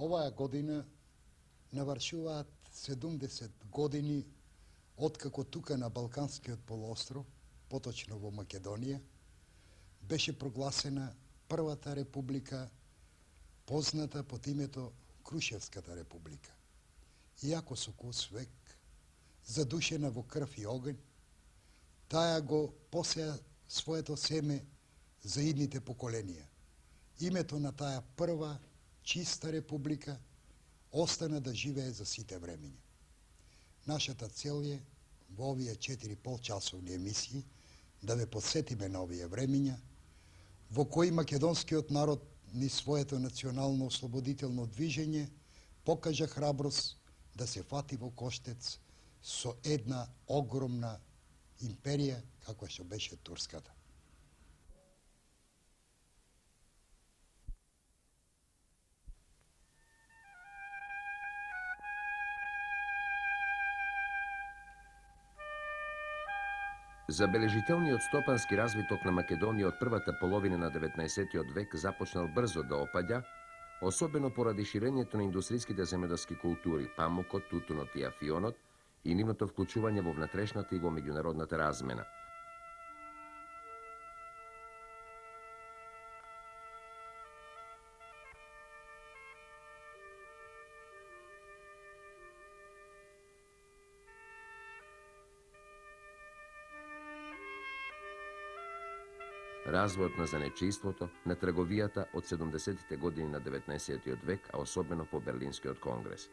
Оваа година навршуваат 70 години откако тука на Балканскиот полуостров, поточно во Македонија, беше прогласена првата република, позната под името Крушевската република. Иако со кус век, задушена во крв и оген, таа го посеа своето семе за идните поколенија. Името на таа прва чиста република остана да живее за сите времиња. Нашата цел е во овие 4,5 часовни емисии да ве подсетиме на овие времиња во кои македонскиот народ ни своето национално ослободително движење покажа храброст да се фати во коштец со една огромна империја каква што беше турската. Забележителниот стопански развиток на Македонија од првата половина на 19. век започнал брзо да опаѓа, особено поради ширењето на индустријските земјоделски култури, памукот, тутунот и афионот и нивното вклучување во внатрешната и во меѓународната размена. Развојот на занечиството, на трговијата од 70-тите години на 19. век, а особено по Берлинскиот конгрес.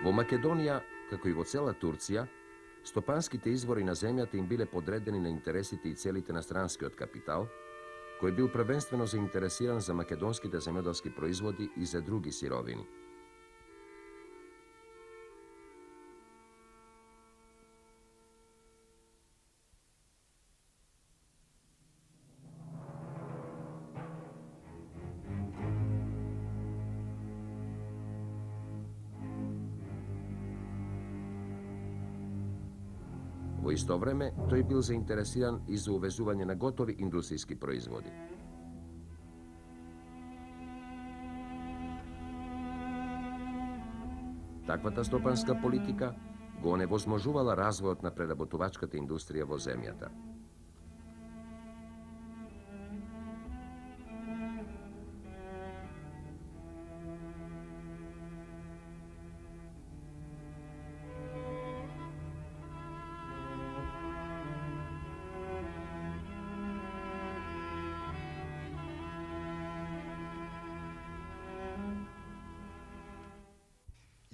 Во Македонија, како и во цела Турција, стопанските извори на земјата им биле подредени на интересите и целите на странскиот капитал, кој бил првенствено заинтересиран за македонските земјоделски производи и за други сировини. Во исто време, тој бил заинтересиран и за увезување на готови индустријски производи. Таквата стопанска политика го оневозможувала развојот на преработувачката индустрија во земјата.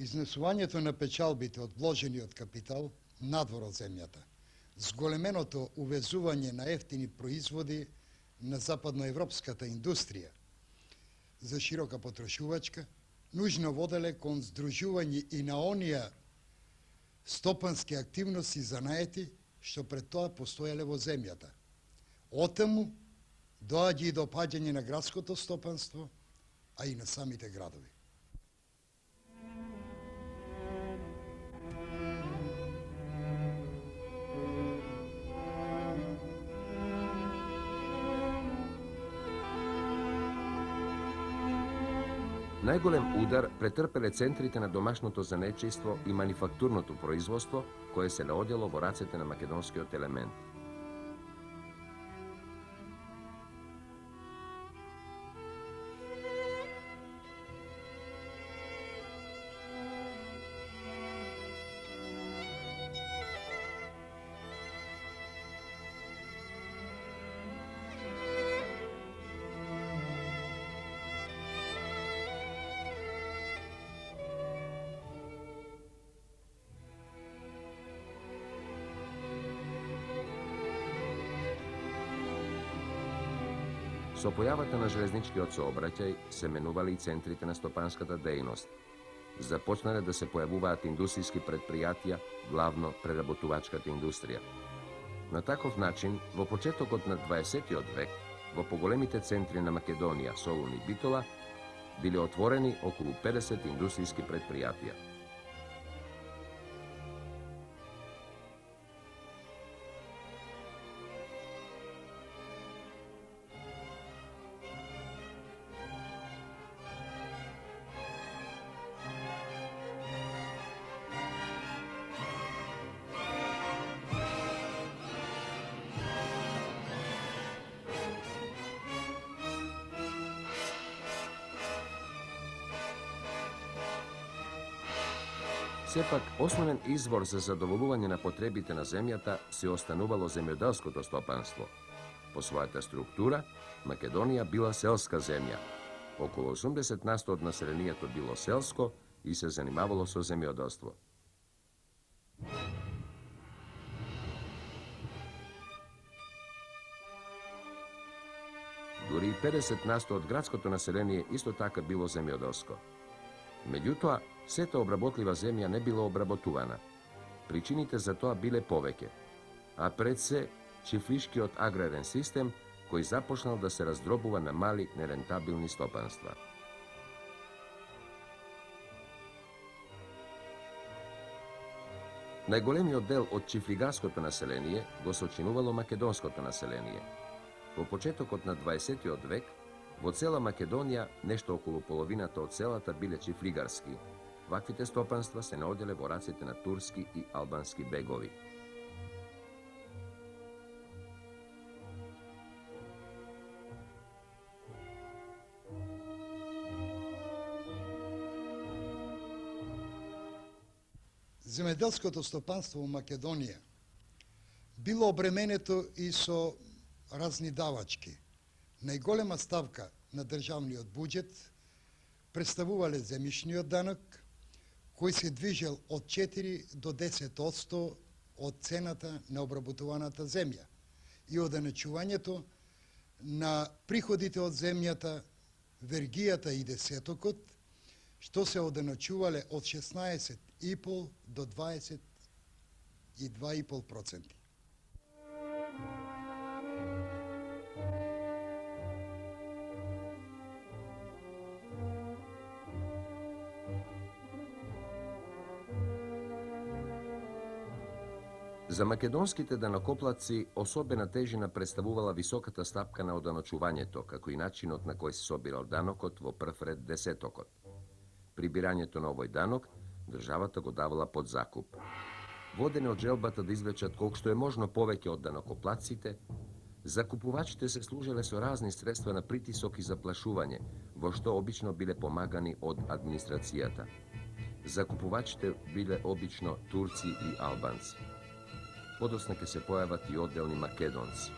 Изнесувањето на печалбите од вложениот капитал надвор од земјата, зголеменото увезување на ефтини производи на западноевропската индустрија за широка потрошувачка, нужно воделе кон здружување и на онија стопански активности занаети што пред тоа постоеле во земјата. Отаму доаѓа и до паѓање на градското стопанство, а и на самите градови. Најголем удар претрпеле центрите на домашното занечество и манифактурното производство, кое се наодело во рацете на македонскиот елемент. Со појавата на железничкиот сообраќај се менували и центрите на стопанската дејност. Започнале да се појавуваат индустријски предпријатија, главно преработувачката индустрија. На таков начин, во почетокот на 20. век, во поголемите центри на Македонија, Солун и Битола, биле отворени околу 50 индустријски предпријатија. Сепак, основен извор за задоволување на потребите на земјата се останувало земјоделското стопанство. По својата структура, Македонија била селска земја. Околу 80% од населението било селско и се занимавало со земјоделство. Дури и 50% од градското население исто така било земјоделско. Меѓутоа, сета обработлива земја не била обработувана. Причините за тоа биле повеќе, а пред се чифлишкиот аграрен систем кој започнал да се раздробува на мали нерентабилни стопанства. Најголемиот дел од чифлигарското население го сочинувало македонското население. Во почетокот на 20. век, во цела Македонија, нешто околу половината од селата биле чифлигарски. Ваквите стопанства се наоѓале во раците на турски и албански бегови. Земеделското стопанство во Македонија било обременето и со разни давачки. Најголема ставка на државниот буџет представувале земјишниот данок, кој се движел од 4 до 10% од цената на обработуваната земја и оденачувањето на приходите од земјата, вергијата и десетокот, што се оденачувале од 16,5 до 22,5%. За македонските данокоплатци особена тежина представувала високата стапка на оданочувањето, како и начинот на кој се собирал данокот во прв ред десетокот. Прибирањето на овој данок, државата го давала под закуп. Водени од желбата да извлечат колку што е можно повеќе од данокоплатците, закупувачите се служеле со разни средства на притисок и заплашување, во што обично биле помагани од администрацијата. Закупувачите биле обично турци и албанци. Подоцна ќе се појават и одделни македонци.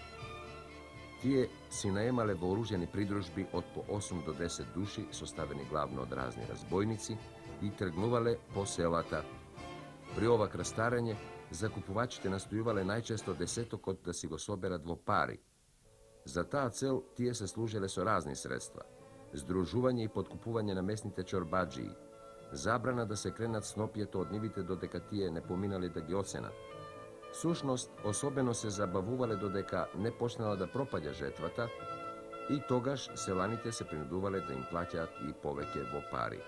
Тие си наемале вооружени придружби од по 8 до 10 души, составени главно од разни разбойници, и тргнувале по селата. При ова крстарење, закупувачите настојувале најчесто десетокот да си го соберат во пари. За таа цел тие се служеле со разни средства: здружување и подкупување на местните чорбаџии, забрана да се кренат снопието од нивите додека тие не поминале да ги оценат. Сушност, особено се забавувале додека не почнала да пропаѓа жетвата и тогаш селаните се принудувале да им плаќаат и повеќе во пари.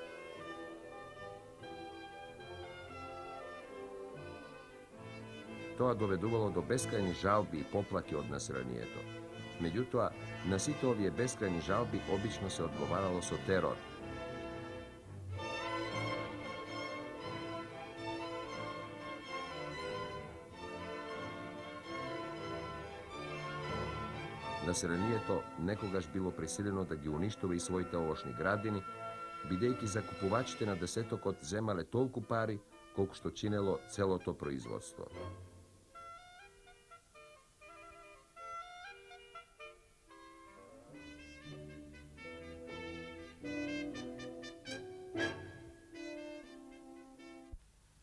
Тоа доведувало до бескрајни жалби и поплаки од населението. Меѓутоа, на сите овие бескрајни жалби обично се одговарало со терор. Населението некогаш било присилено да ги уништува и своите овошни градини, бидејќи закупувачите на десетокот земале толку пари колку што чинело целото производство.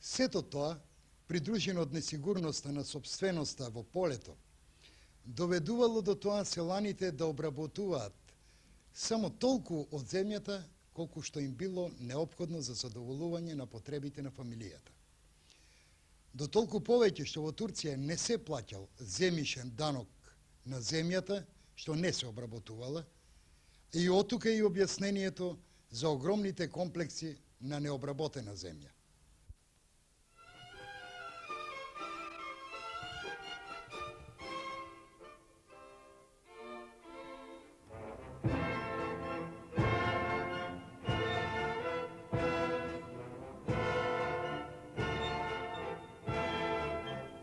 Сето тоа, придружено од несигурноста на собственоста во полето, доведувало до тоа селаните да обработуваат само толку од земјата колку што им било неопходно за задоволување на потребите на фамилијата. До толку повеќе што во Турција не се плаќал земјишен данок на земјата што не се обработувала, и оттука и објаснението за огромните комплекси на необработена земја.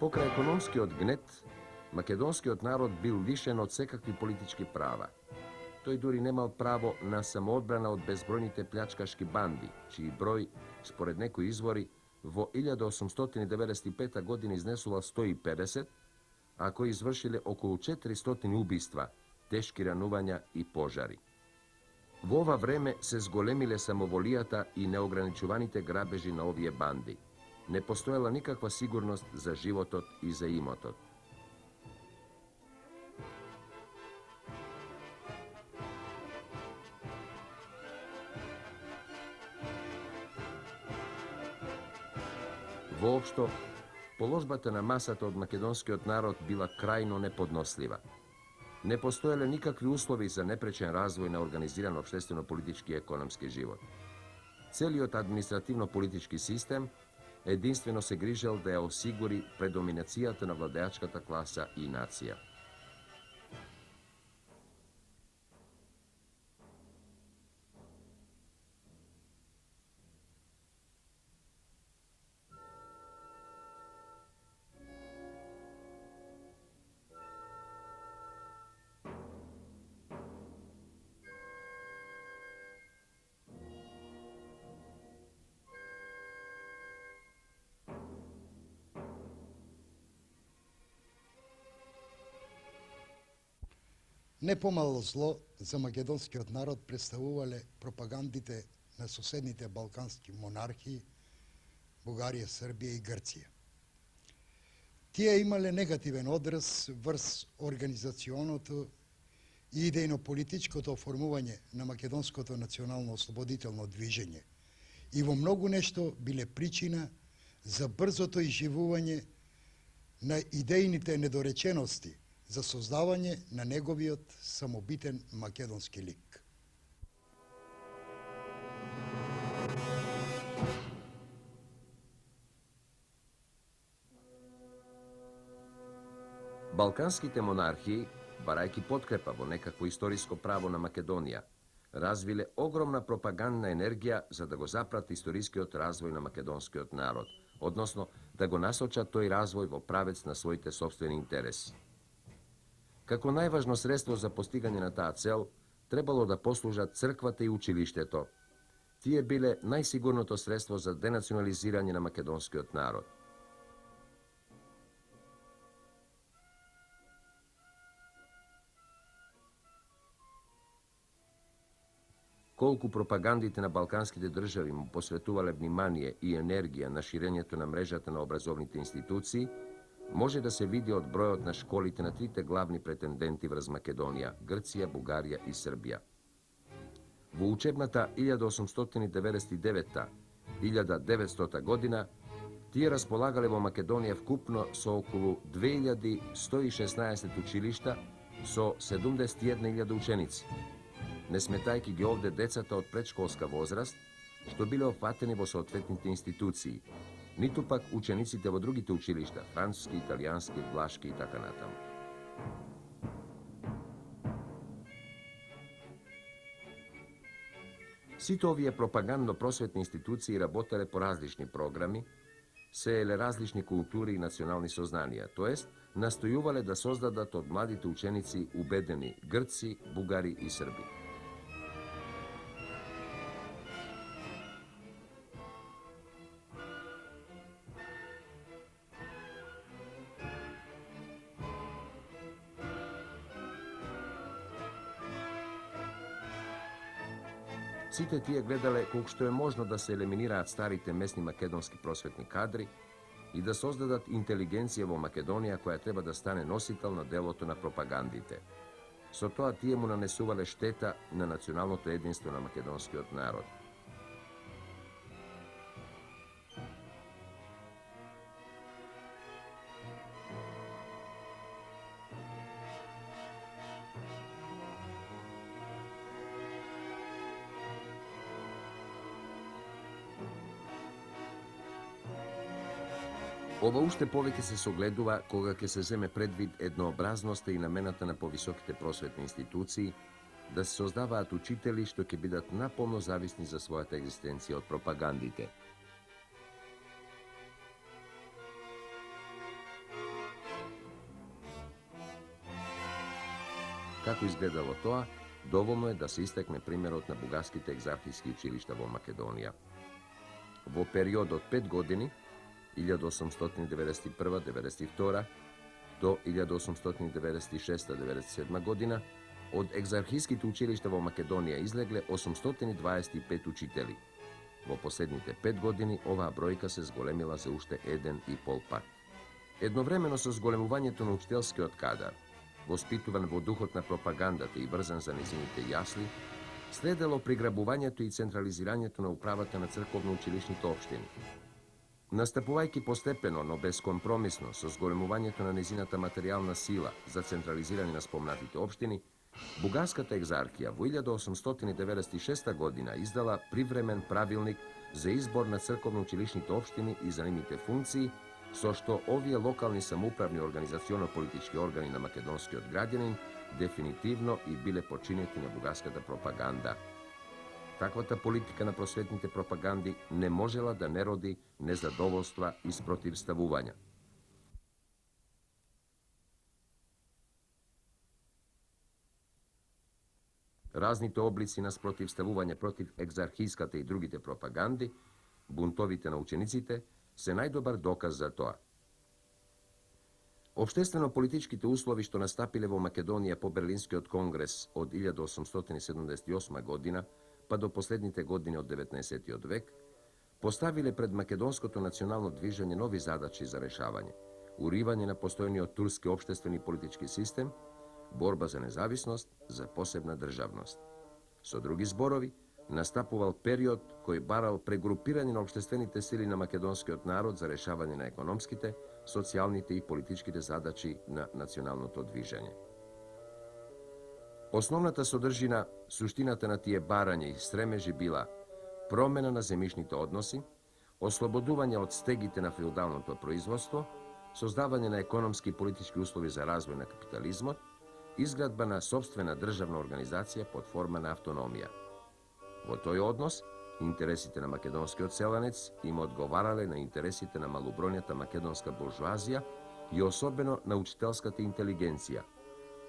Покрај економскиот гнет, македонскиот народ бил лишен од секакви политички права. Тој дури немал право на самоодбрана од безбројните плячкашки банди, чиј број, според некои извори, во 1895 година изнесува 150, а кои извршиле околу 400 убиства, тешки ранувања и пожари. Во ова време се зголемиле самоволијата и неограничуваните грабежи на овие банди. Не постоела никаква сигурност за животот и за имотот. Воопшто, положбата на масата од македонскиот народ била крајно неподнослива. Не постоеле никакви услови за непречен развој на организиран општествено-политички и економски живот. Целиот административно-политички систем единствено се грижел да ја осигури предоминацијата на владеачката класа и нација. Не помало зло за македонскиот народ представувале пропагандите на соседните балкански монархии, Бугарија, Србија и Грција. Тие имале негативен одраз врз организационото и идејно-политичкото оформување на македонското национално-ослободително движење и во многу нешто биле причина за брзото изживување на идејните недоречености за создавање на неговиот самобитен македонски лик. Балканските монархии, барајќи подкрепа во некакво историско право на Македонија, развиле огромна пропагандна енергија за да го запрат историскиот развој на македонскиот народ, односно да го насочат тој развој во правец на своите сопствени интереси. Како најважно средство за постигање на таа цел, требало да послужат црквата и училиштето. Тие биле најсигурното средство за денационализирање на македонскиот народ. Колку пропагандите на балканските држави му посветувале внимание и енергија на ширењето на мрежата на образовните институции, може да се види од бројот на школите на трите главни претенденти врз Македонија – Грција, Бугарија и Србија. Во учебната 1899-1900 година, тие располагале во Македонија вкупно со околу 2116 училишта со 71.000 ученици, не сметајќи ги овде децата од предшколска возраст, што биле опфатени во соодветните институции, ниту пак учениците во другите училишта, француски, италијански, влашки и така натаму. Сите овие пропагандно-просветни институции работеле по различни програми, сееле различни култури и национални сознанија, тоест настојувале да создадат од младите ученици убедени грци, бугари и срби. Сите тие гледале колку што е можно да се елиминираат старите местни македонски просветни кадри и да создадат интелигенција во Македонија која треба да стане носител на делото на пропагандите. Со тоа тие му нанесувале штета на националното единство на македонскиот народ. Ова уште повеќе се согледува кога ќе се земе предвид еднообразноста и намената на повисоките просветни институции да се создаваат учители што ќе бидат наполно зависни за својата екзистенција од пропагандите. Како изгледало тоа, доволно е да се истакне примерот на бугарските екзархиски училишта во Македонија. Во период од 5 години, 1891-92 до 1896-97 година, од екзархиските училишта во Македонија излегле 825 учители. Во последните 5 години оваа бројка се зголемила за уште 1,5 пат. Едновремено со зголемувањето на учителскиот кадар, воспитуван во духот на пропагандата и врзан за незините јасли, следело приграбувањето и централизирањето на управата на црковно-училишните општини. Настапувајќи постепено, но безкомпромисно, со зголемувањето на незината материјална сила за централизирање на спомнатите општини, Бугарската екзархија во 1896 година издала привремен правилник за избор на црковно-училишните општини и за нивните функции, со што овие локални самоуправни организационо-политички органи на македонскиот граѓанин дефинитивно и биле починети на бугарската пропаганда. Таквата политика на просветните пропаганди не можела да не роди незадоволства и спротивставувања. Разните облици на спротивставување против екзархиската и другите пропаганди, бунтовите на учениците, се најдобар доказ за тоа. Обштествено-политичките услови што настапиле во Македонија по Берлинскиот конгрес од 1878 година, па до последните години од 19. век, поставиле пред македонското национално движење нови задачи за решавање: уривање на постојниот турски обштествен и политички систем, борба за независност, за посебна државност. Со други зборови, настапувал период кој барал прегрупирање на обштествените сили на македонскиот народ за решавање на економските, социјалните и политичките задачи на националното движење. Основната содржина, суштината на тие барања и стремежи била промена на земјишните односи, ослободување од стегите на феудалното производство, создавање на економски и политички услови за развој на капитализмот, изградба на собствена државна организација под форма на автономија. Во тој однос, интересите на македонскиот селанец им одговарале на интересите на малобројната македонска буржуазија и особено на учителската интелигенција,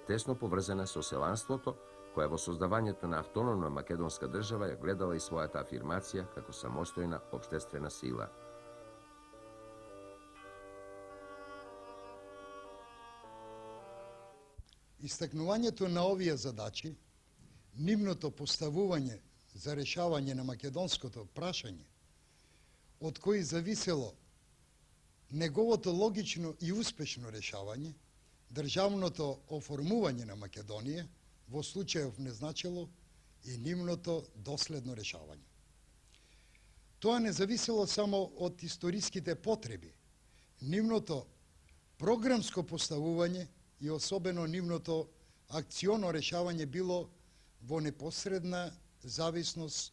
тесно поврзана со селанството, која во создавањето на автономна македонска држава ја гледала и својата афирмација како самостојна обштествена сила. Истакнувањето на овие задачи, нивното поставување за решавање на македонското прашање, од кои зависело неговото логично и успешно решавање, државното оформување на Македонија во случајов не значело и нивното доследно решавање. Тоа не зависело само од историските потреби, нивното програмско поставување и особено нивното акционо решавање било во непосредна зависност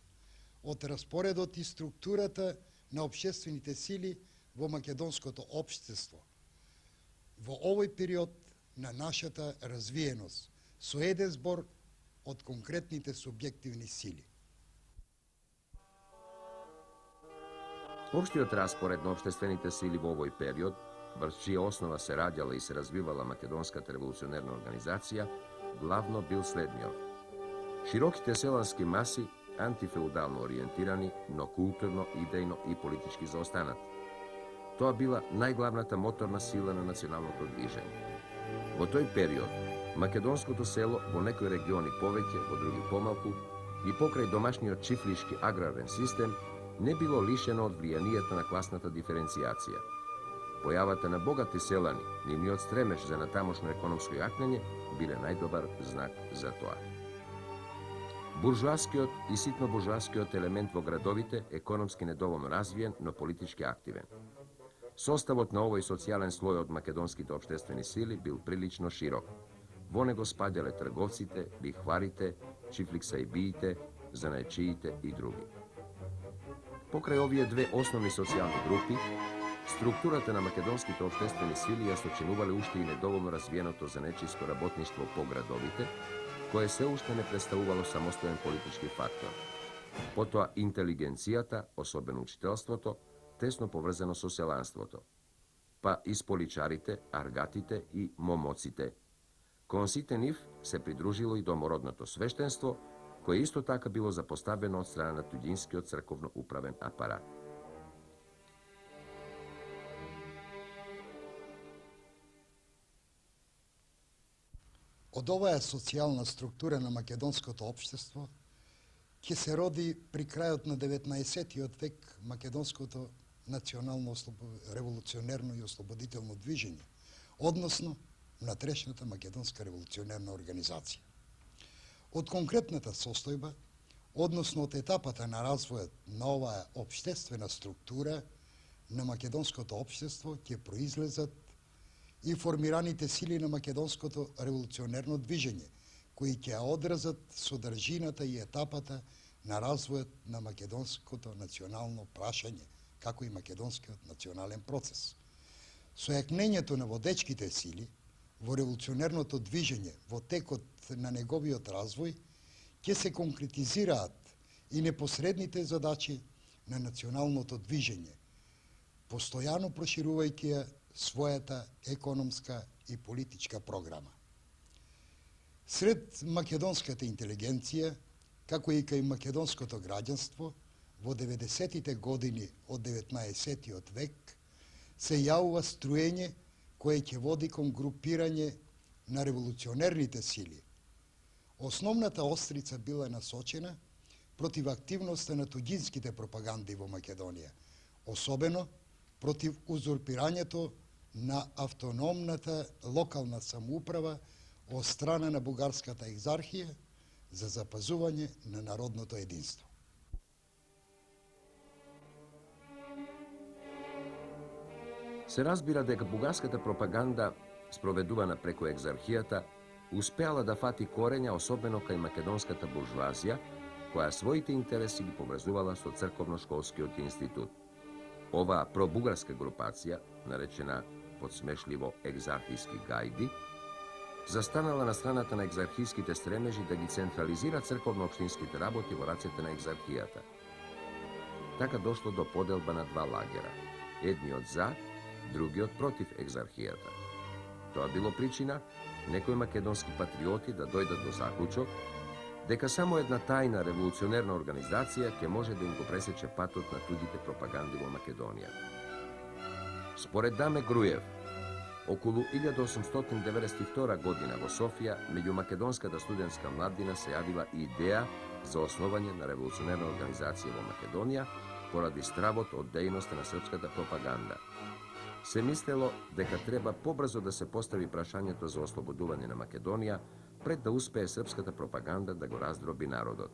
од распоредот и структурата на општествените сили во македонското општество во овој период на нашата развиеност, со еден збор од конкретните субјективни сили. Општиот распоред на општествените сили во овој период, врз чија основа се раѓала и се развивала македонската револуционерна организација, главно бил следниот: широките селански маси, антифеудално ориентирани, но културно, идејно и политички заостанати. Тоа била најглавната моторна сила на националното движење. Во тој период, македонското село во некои региони повеќе, во други помалку, и покрај домашниот чифлишки аграрен систем, не било лишено од влијанието на класната диференцијација. Појавата на богати селани, нивниот стремеж за натамошно економско јакнење, биле најдобар знак за тоа. Буржуаскиот и ситно-буржуаскиот елемент во градовите економски недоволно развиен, но политички активен. Составот на овој социјален слој од македонските општествени сили бил прилично широк. Во него спаѓале трговците, лихварите, чифликсајбиите, занајчиите и други. Покрај овие две основни социјални групи, структурата на македонските општествени сили ја сочинувале уште и недоволно развиеното занечиско работништво по градовите, кое се уште не представувало самостоен политички фактор. Потоа интелигенцијата, особено учителството, тесно поврзано со селанството. Па и споличарите, аргатите и момоците. Кон сите нив се придружило и домородното свештенство, кое исто така било запоставено од страна на туѓинскиот црковно-управен апарат. Од оваа социјална структура на македонското општество ќе се роди при крајот на 19-тиот век македонското национално револуционерно и ослободително движење, односно внатрешната македонска револуционерна организација. Од конкретната состојба, односно од етапата на развојот на оваа општествена структура на македонското општество ќе произлезат и формираните сили на македонското револуционерно движење, кои ќе одразат содржината и етапата на развојот на македонското национално прашање, како и македонскиот национален процес. Со јакнењето на водечките сили во револуционерното движење во текот на неговиот развој ќе се конкретизираат и непосредните задачи на националното движење, постојано проширувајќи ја својата економска и политичка програма. Сред македонската интелигенција, како и кај македонското граѓанство, во 90-тите години од 19-тиот век се јавува струење кое ќе води кон групирање на револуционерните сили. Основната острица била насочена против активноста на туѓинските пропаганди во Македонија, особено против узурпирањето на автономната локална самоуправа од страна на бугарската екзархија за запазување на народното единство. Се разбира дека бугарската пропаганда, спроведувана преку екзархијата, успеала да фати корења особено кај македонската буржуазија, која своите интереси ги поврзувала со црковно-школскиот институт. Оваа пробугарска групација, наречена подсмешливо екзархиски гајди, застанала на страната на екзархиските стремежи да ги централизира црковно-општинските работи во рацете на екзархијата. Така дошло до поделба на два лагера, едниот за, другиот против екзархијата. Тоа било причина некои македонски патриоти да дојдат до заклучок дека само една тајна револуционерна организација ќе може да им го пресече патот на туѓите пропаганди во Македонија. Според Даме Груев, околу 1892 година во Софија, меѓу македонската студентска младина се јавила и идеја за основање на револуционерна организација во Македонија поради стравот од дејноста на српската пропаганда. Се мислело дека треба побрзо да се постави прашањето за ослободување на Македонија пред да успее српската пропаганда да го раздроби народот.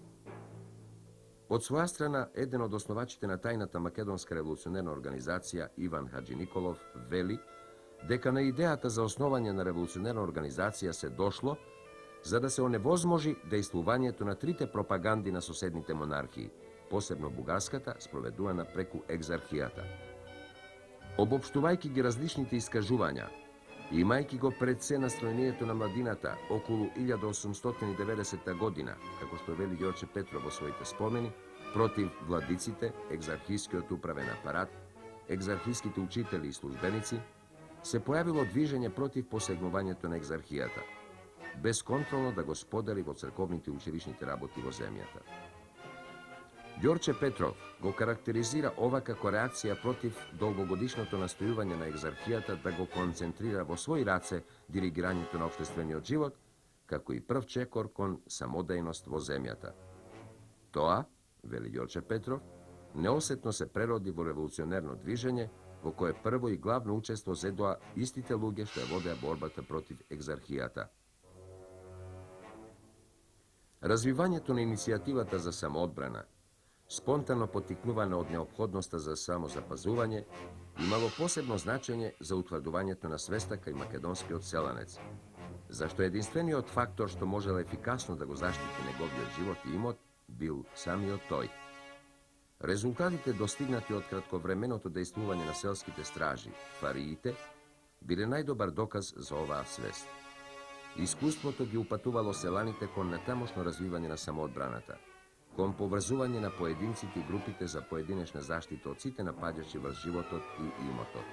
Од своја страна, еден од основачите на тајната македонска револуционерна организација Иван Хаджи Николов вели дека на идејата за основање на револуционерна организација се дошло за да се оневозможи дејствувањето на трите пропаганди на соседните монархии, посебно бугарската, спроведувана преку екзархијата. Обобштувајќи ги различните искажувања, имајќи го пред се настроението на младината околу 1890 година, како што вели Ѓорче Петров во своите спомени, против владиците, екзархискиот управен апарат, екзархиските учители и службеници, се појавило движење против посегнувањето на екзархијата, безконтролно да го сподели во црковните училишните работи во земјата. Ѓорче Петров го карактеризира ова како реакција против долгогодишното настојување на екзархијата да го концентрира во своји раце диригирањето на општествениот живот, како и прв чекор кон самодејност во земјата. Тоа, вели Ѓорче Петров, неосетно се прероди во револуционерно движење, во кое прво и главно учество зедоа истите луѓе што ја водеа борбата против екзархијата. Развивањето на иницијативата за самоодбрана, спонтано поттикнувана од неопходноста за самозапазување, имало посебно значење за утврдувањето на свеста кај македонскиот селанец, зашто единствениот фактор што можел ефикасно да го заштити неговиот живот и имот бил самиот тој. Резултатите достигнати од кратковременото дејствување на селските стражи, фариите, биле најдобар доказ за оваа свест. Искуството ги упатувало селаните кон натамошно развивање на самоодбраната, кон поврзување на поединците и групите за поединечна заштита од сите напаѓачи врз животот и имотот.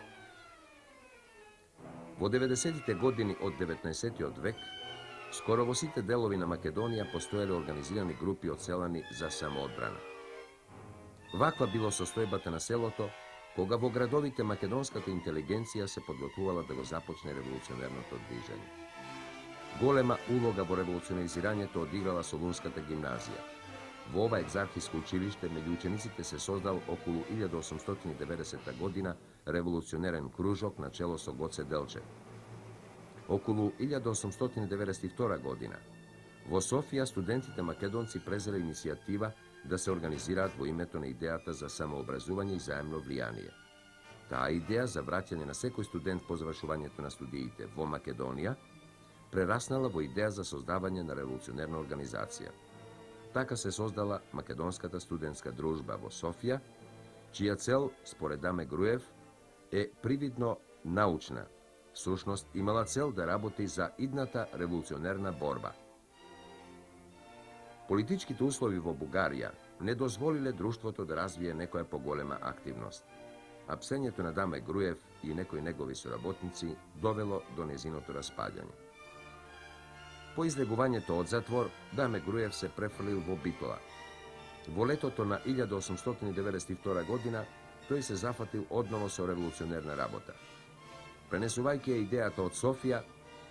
Во 90-тите години од 19-тиот век, скоро во сите делови на Македонија постоеле организирани групи од селани за самоодбрана. Ваква било состојбата на селото, кога во градовите македонската интелигенција се подготвувала да го започне револуционерното движење. Голема улога во револуционизирањето одиграла Солунската гимназија. Во ова екзархиско училиште меѓу учениците се создал околу 1890 година револуционерен кружок на чело со Гоце Делчев. Околу 1892 година во Софија студентите македонци презеле иницијатива да се организираат во името на идејата за самообразување и заемно влијание. Таа идеја за враќање на секој студент по завршувањето на студиите во Македонија прераснала во идеја за создавање на револуционерна организација. Така се создала Македонската студентска дружба во Софија, чија цел, според Даме Груев, е привидно научна. Всушност имала цел да работи за идната револуционерна борба. Политичките услови во Бугарија не дозволиле друштвото да развие некоја поголема активност. Апсењето на Даме Груев и некои негови соработници довело до незиното распаѓање. По излегувањето од затвор, Даме Груев се префрлил во Битола. Во летото на 1892 година тој се зафатил одново со револуционерна работа. Пренесувајќи ја идејата од Софија,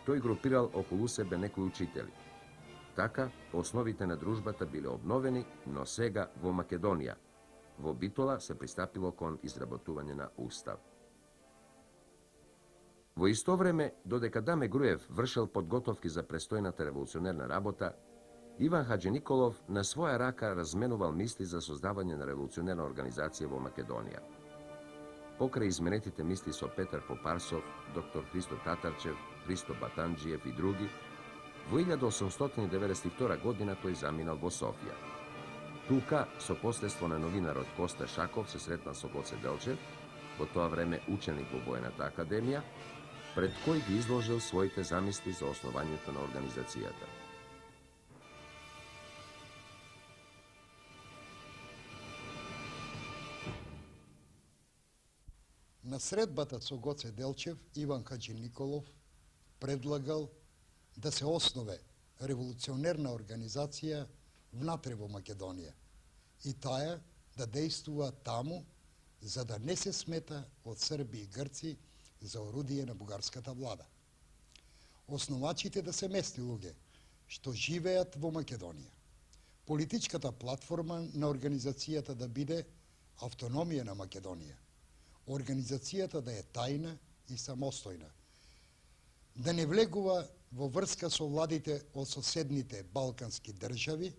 тој групирал околу себе некои учители. Така, основите на дружбата биле обновени, но сега во Македонија. Во Битола се пристапило кон изработување на устав. Во исто време, додека Даме Груев вршел подготовки за престојната револуционерна работа, Иван Хаџи Николов на своја рака разменувал мисли за создавање на револуционерна организација во Македонија. Покрај изменетите мисли со Петар Попарсов, доктор Христо Татарчев, Христо Батанџиев и други, во 1892 година тој заминал во Софија. Тука, со посредство на новинарот Коста Шаков, се сретнал со Гоце Делчев, во тоа време ученик во Воената академија, пред кој ги изложил своите замисли за основањето на организацијата. На средбата со Гоце Делчев, Иван Хаџи Николов предлагал да се основе револуционерна организација внатре во Македонија и таа да действува таму за да не се смета од Срби и Грци за орудие на бугарската влада. Основачите да се местни луѓе што живеат во Македонија. Политичката платформа на организацијата да биде автономија на Македонија. Организацијата да е тајна и самостојна. Да не влегува во врска со владите од соседните балкански држави,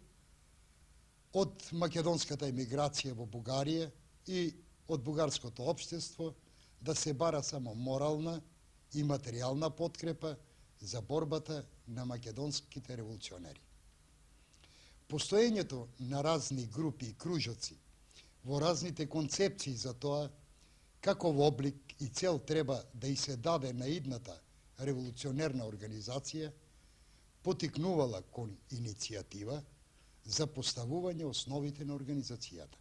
од македонската емиграција во Бугарија и од бугарското општество, да се бара само морална и материјална подкрепа за борбата на македонските револуционери. Постоењето на разни групи и кружоци во разните концепции за тоа каков облик и цел треба да и се даде на идната револуционерна организација, потикнувала кон иницијатива за поставување основите на организацијата,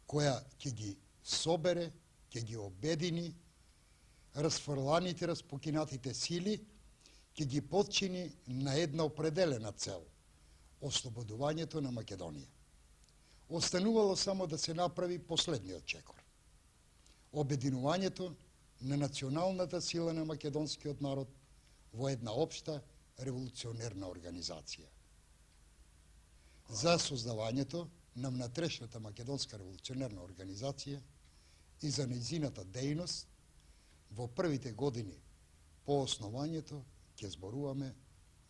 која ќе ги собере, ќе ги обедини расфрланите, распокинатите сили, ќе ги подчини на една определена цел – ослободувањето на Македонија. Останувало само да се направи последниот чекор – обединувањето на националната сила на македонскиот народ во една општа револуционерна организација. За создавањето на внатрешната македонска револуционерна организација и за нејзината дејност во првите години по основањето ќе зборуваме